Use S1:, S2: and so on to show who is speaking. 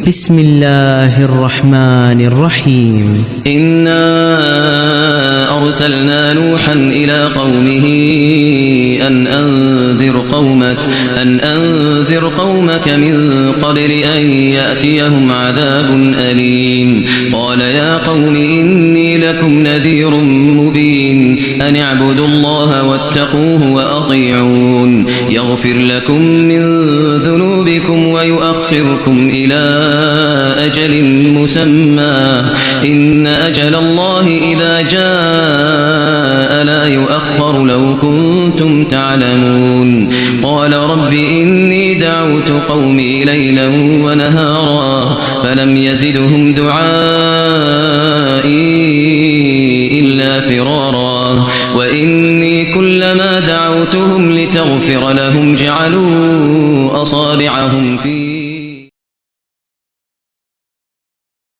S1: بسم الله الرحمن الرحيم.
S2: إنا أرسلنا نوحا إلى قومه أن أنذر قومك من قبل أن يأتيهم عذاب أليم. قال يا قوم إني لكم نذير مبين أن اعبدوا الله واتقوه وأطيعون يغفر لكم من ذنوبكم ويؤخركم إلى أجل مسمى إن أجل الله إذا جاء لا يؤخر لو كنتم تعلمون. قال رب إني دعوت قومي ليلا ونهارا فلم يزدهم دعائي إلا فرارا وإني كلما دعوتهم لتغفر لهم جعلوا